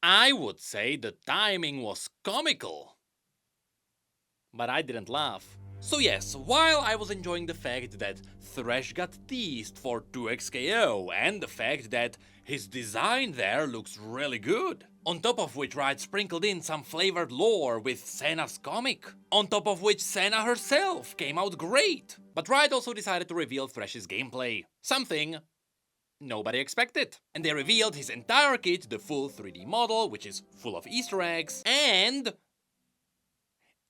I would say the timing was comical. But I didn't laugh. So yes, while I was enjoying the fact that Thresh got teased for 2x KO and the fact that his design there looks really good, on top of which Riot sprinkled in some flavored lore with Senna's comic, on top of which Senna herself came out great, but Riot also decided to reveal Thresh's gameplay, something nobody expected. And they revealed his entire kit, the full 3D model, which is full of Easter eggs, and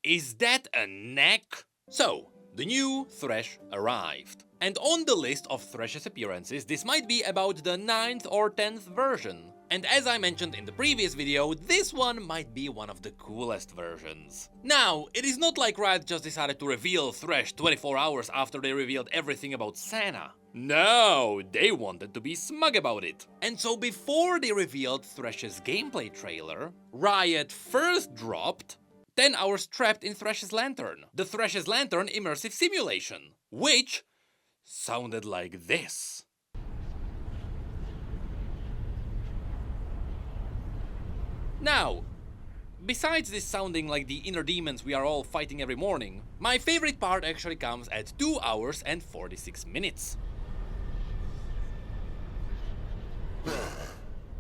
is that a neck? So, the new Thresh arrived. And on the list of Thresh's appearances, this might be about the 9th or 10th version. And as I mentioned in the previous video, this one might be one of the coolest versions. Now, it is not like Riot just decided to reveal Thresh 24 hours after they revealed everything about Senna. No, they wanted to be smug about it. And so before they revealed Thresh's gameplay trailer, Riot first dropped 10 hours trapped in Thresh's Lantern, the Thresh's Lantern immersive simulation, which sounded like this. Now, besides this sounding like the inner demons we are all fighting every morning, my favorite part actually comes at 2 hours and 46 minutes.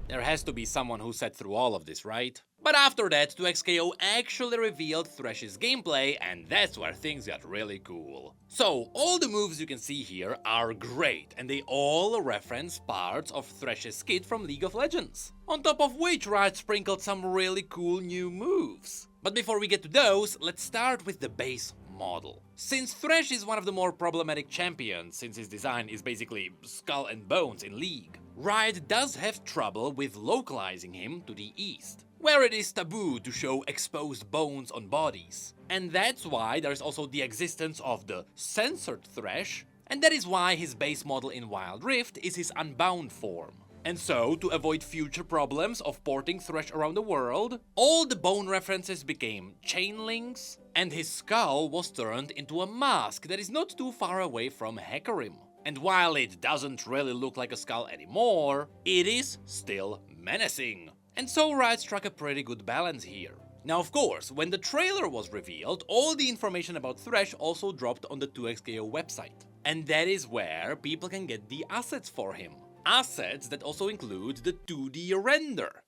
There has to be someone who sat through all of this, right? But after that, 2xKO actually revealed Thresh's gameplay, and that's where things got really cool. So, all the moves you can see here are great, and they all reference parts of Thresh's kit from League of Legends. On top of which, Riot sprinkled some really cool new moves. But before we get to those, let's start with the base model. Since Thresh is one of the more problematic champions, since his design is basically skull and bones in League, Riot does have trouble with localizing him to the east, where it is taboo to show exposed bones on bodies. And that's why there's also the existence of the censored Thresh, and that is why his base model in Wild Rift is his unbound form. And so, to avoid future problems of porting Thresh around the world, all the bone references became chain links, and his skull was turned into a mask that is not too far away from Hecarim. And while it doesn't really look like a skull anymore, it is still menacing. And so Riot struck a pretty good balance here. Now of course, when the trailer was revealed, all the information about Thresh also dropped on the 2xKO website. And that is where people can get the assets for him. Assets that also include the 2D render.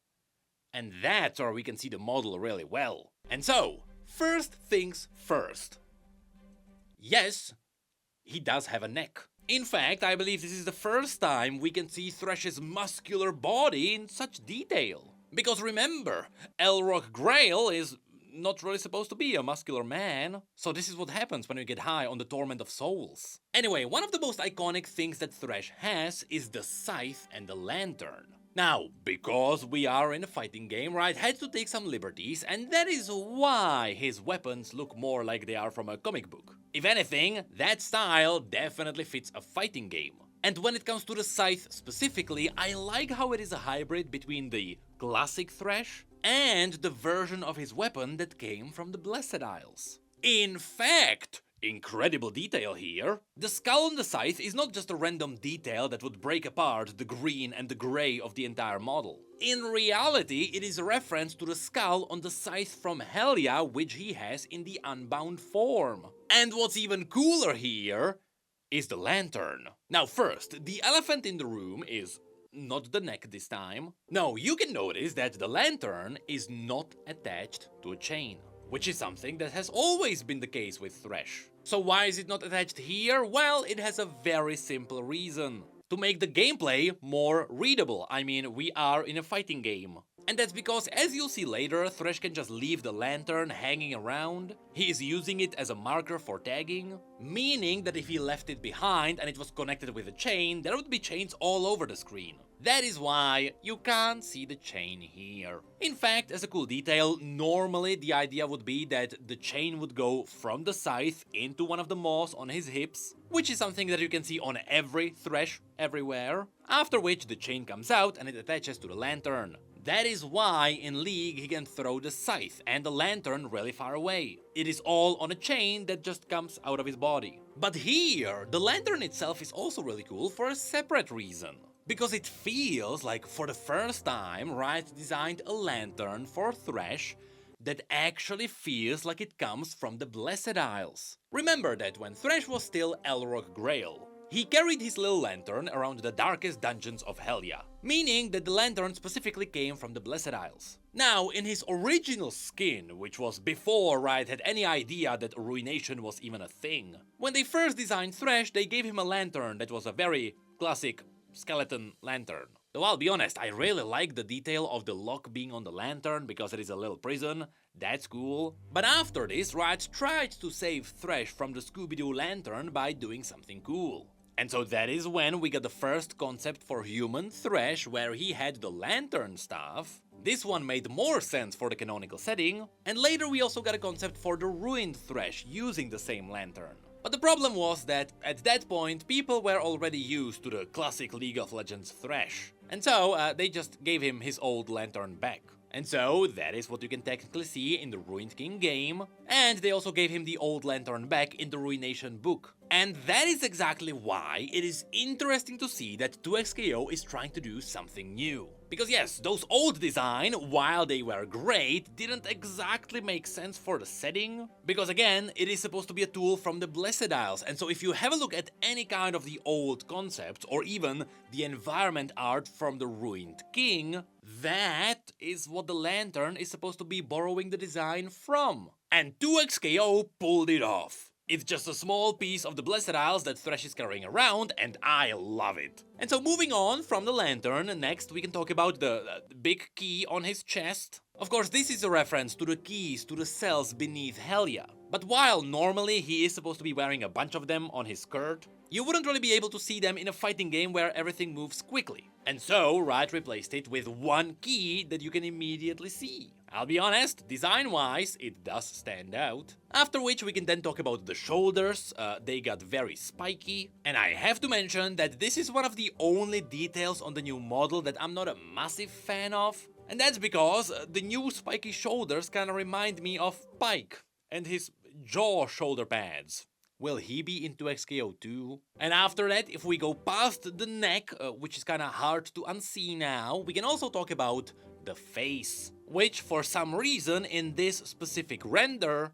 And that's where we can see the model really well. And so, first things first. Yes, he does have a neck. In fact, I believe this is the first time we can see Thresh's muscular body in such detail. Because remember, Elrock Grail is not really supposed to be a muscular man. So this is what happens when you get high on the Torment of Souls. Anyway, one of the most iconic things that Thresh has is the scythe and the lantern. Now, because we are in a fighting game, Riot had to take some liberties, and that is why his weapons look more like they are from a comic book. If anything, that style definitely fits a fighting game. And when it comes to the scythe specifically, I like how it is a hybrid between the classic Thresh and the version of his weapon that came from the Blessed Isles. In fact, incredible detail here, the skull on the scythe is not just a random detail that would break apart the green and the grey of the entire model. In reality, it is a reference to the skull on the scythe from Helya, which he has in the unbound form. And what's even cooler here is the lantern. Now first, the elephant in the room is not the neck this time. No, you can notice that the lantern is not attached to a chain, which is something that has always been the case with Thresh. So why is it not attached here? Well, it has a very simple reason. To make the gameplay more readable. I mean, we are in a fighting game. And that's because, as you'll see later, Thresh can just leave the lantern hanging around. He is using it as a marker for tagging, meaning that if he left it behind and it was connected with a chain, there would be chains all over the screen. That is why you can't see the chain here. In fact, as a cool detail, normally the idea would be that the chain would go from the scythe into one of the moss on his hips, which is something that you can see on every Thresh everywhere, after which the chain comes out and it attaches to the lantern. That is why in League he can throw the scythe and the lantern really far away. It is all on a chain that just comes out of his body. But here, the lantern itself is also really cool for a separate reason. because it feels like for the first time Riot designed a lantern for Thresh that actually feels like it comes from the Blessed Isles. Remember that when Thresh was still Elrock Grail, he carried his little lantern around the darkest dungeons of Helya, meaning that the lantern specifically came from the Blessed Isles. Now, in his original skin, which was before Riot had any idea that ruination was even a thing, when they first designed Thresh, they gave him a lantern that was a very classic skeleton lantern. Though I'll be honest, I really like the detail of the lock being on the lantern because it is a little prison. That's cool. But after this, Riot tried to save Thresh from the Scooby-Doo lantern by doing something cool. And so that is when we got the first concept for human Thresh, where he had the lantern staff. This one made more sense for the canonical setting, and later we also got a concept for the ruined Thresh using the same lantern. But the problem was that at that point people were already used to the classic League of Legends Thresh, and so they just gave him his old lantern back. And so that is what you can technically see in the Ruined King game, and they also gave him the old lantern back in the Ruination book. And that is exactly why it is interesting to see that 2XKO is trying to do something new. Because yes, those old design, while they were great, didn't exactly make sense for the setting. Because again, it is supposed to be a tool from the Blessed Isles, and so if you have a look at any kind of the old concepts, or even the environment art from the Ruined King, that is what the lantern is supposed to be borrowing the design from. And 2XKO pulled it off. It's just a small piece of the Blessed Isles that Thresh is carrying around, and I love it. And so moving on from the lantern, next we can talk about the big key on his chest. Of course, this is a reference to the keys to the cells beneath Helya. But while normally he is supposed to be wearing a bunch of them on his skirt, you wouldn't really be able to see them in a fighting game where everything moves quickly. And so Riot replaced it with one key that you can immediately see. I'll be honest, design-wise, it does stand out. After which we can then talk about the shoulders, they got very spiky. And I have to mention that this is one of the only details on the new model that I'm not a massive fan of. And that's because the new spiky shoulders kinda remind me of Pike and his jaw shoulder pads. Will he be into XKO too? And after that, if we go past the neck, which is kinda hard to unsee now, we can also talk about the face, which for some reason in this specific render,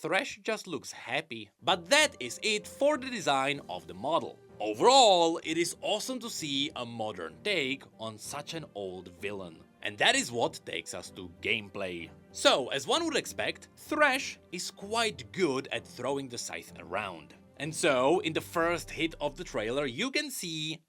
Thresh just looks happy. But that is it for the design of the model. Overall, it is awesome to see a modern take on such an old villain. And that is what takes us to gameplay. So, as one would expect, Thresh is quite good at throwing the scythe around. And so, in the first hit of the trailer, you can see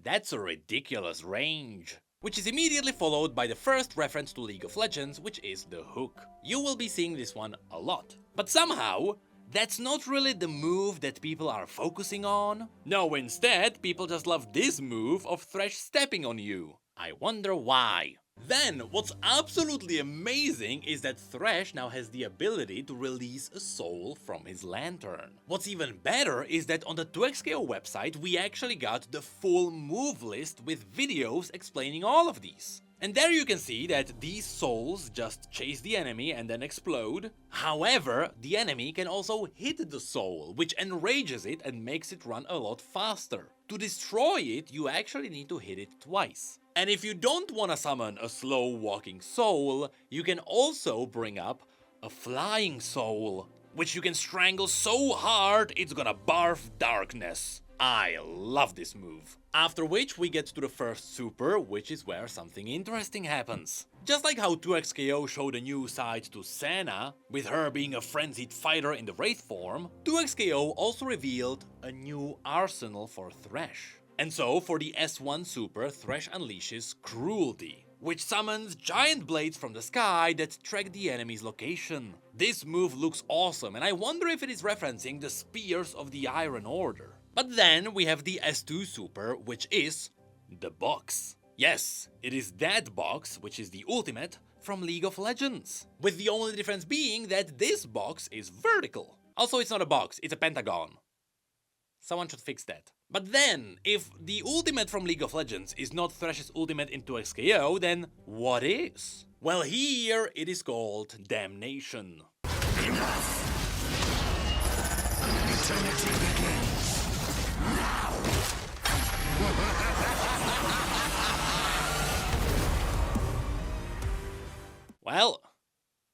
that's a ridiculous range. Which is immediately followed by the first reference to League of Legends, which is the hook. You will be seeing this one a lot. But somehow, that's not really the move that people are focusing on. No, instead, people just love this move of Thresh stepping on you. I wonder why. Then, what's absolutely amazing is that Thresh now has the ability to release a soul from his lantern. What's even better is that on the 2XKO website we actually got the full move list with videos explaining all of these. And there you can see that these souls just chase the enemy and then explode. However, the enemy can also hit the soul, which enrages it and makes it run a lot faster. To destroy it, you actually need to hit it twice. And if you don't want to summon a slow walking soul, you can also bring up a flying soul, which you can strangle so hard it's gonna barf darkness. I love this move. After which we get to the first super, which is where something interesting happens. Just like how 2XKO showed a new side to Senna, with her being a frenzied fighter in the Wraith form, 2XKO also revealed a new arsenal for Thresh. And so, for the S1 super, Thresh unleashes Cruelty, which summons giant blades from the sky that track the enemy's location. This move looks awesome, and I wonder if it is referencing the Spears of the Iron Order. But then we have the S2 super, which is the box. Yes, it is that box, which is the ultimate from League of Legends. With the only difference being that this box is vertical. Also, it's not a box, it's a pentagon. Someone should fix that. But then, if the ultimate from League of Legends is not Thresh's ultimate in 2XKO, then what is? Well, here it is called Damnation. Enough! Eternity begins now! Well,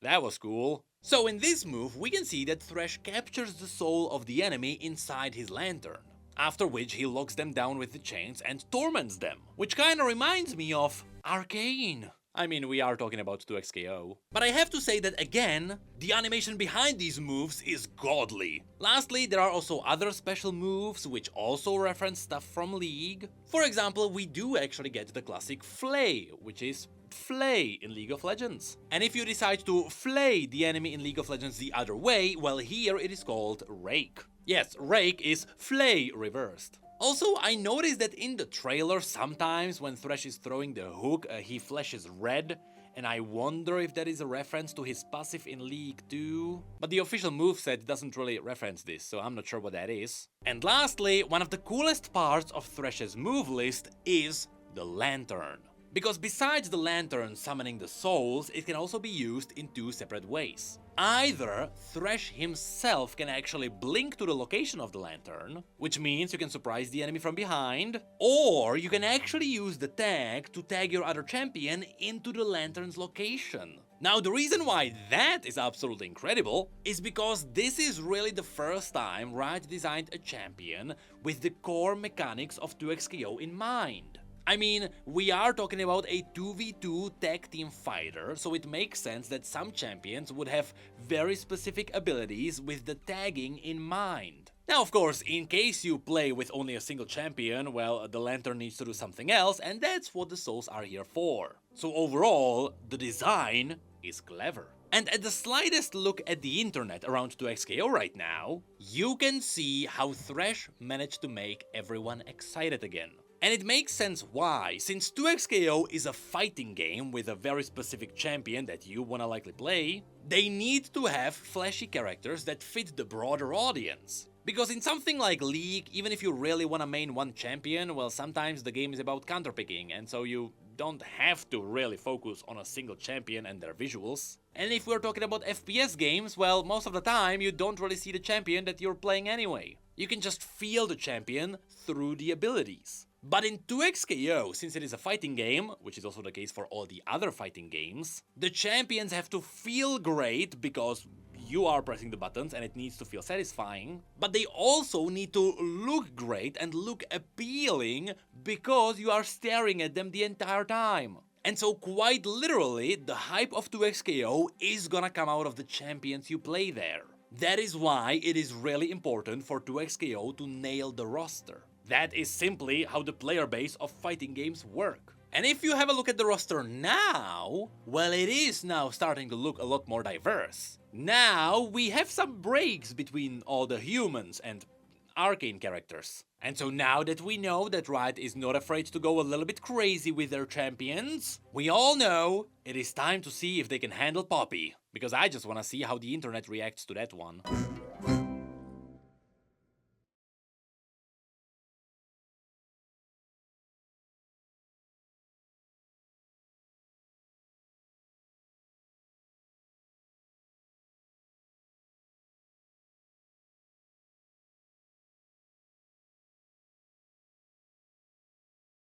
that was cool. So in this move, we can see that Thresh captures the soul of the enemy inside his lantern, after which he locks them down with the chains and torments them, which kinda reminds me of Arcane. I mean, we are talking about 2xKO. But I have to say that again, the animation behind these moves is godly. Lastly, there are also other special moves which also reference stuff from League. For example, we do actually get the classic Flay, which is flay in League of Legends. And if you decide to flay the enemy in League of Legends the other way, well, here it is called Rake. Yes, Rake is flay reversed. Also, I noticed that in the trailer sometimes when Thresh is throwing the hook, he flashes red, and I wonder if that is a reference to his passive in League too. But the official moveset doesn't really reference this, so I'm not sure what that is. And lastly, one of the coolest parts of Thresh's move list is the Lantern. Because besides the Lantern summoning the souls, it can also be used in two separate ways. Either Thresh himself can actually blink to the location of the Lantern, which means you can surprise the enemy from behind, or you can actually use the tag to tag your other champion into the Lantern's location. Now, the reason why that is absolutely incredible is because this is really the first time Riot designed a champion with the core mechanics of 2xKO in mind. I mean, we are talking about a 2v2 tag team fighter, so it makes sense that some champions would have very specific abilities with the tagging in mind. Now, of course, in case you play with only a single champion, well, the Lantern needs to do something else, and that's what the souls are here for. So overall, the design is clever. And at the slightest look at the internet around 2xKO right now, you can see how Thresh managed to make everyone excited again. And it makes sense why, since 2xKO is a fighting game with a very specific champion that you wanna likely play, they need to have flashy characters that fit the broader audience. Because in something like League, even if you really wanna main one champion, well, sometimes the game is about counterpicking, and so you don't have to really focus on a single champion and their visuals. And if we're talking about FPS games, well, most of the time you don't really see the champion that you're playing anyway. You can just feel the champion through the abilities. But in 2xKO, since it is a fighting game, which is also the case for all the other fighting games, the champions have to feel great because you are pressing the buttons and it needs to feel satisfying, but they also need to look great and look appealing because you are staring at them the entire time. And so quite literally, the hype of 2xKO is gonna come out of the champions you play there. That is why it is really important for 2xKO to nail the roster. That is simply how the player base of fighting games work. And if you have a look at the roster now, well, it is now starting to look a lot more diverse. Now we have some breaks between all the humans and Arcane characters. And so now that we know that Riot is not afraid to go a little bit crazy with their champions, we all know it is time to see if they can handle Poppy. Because I just wanna see how the internet reacts to that one.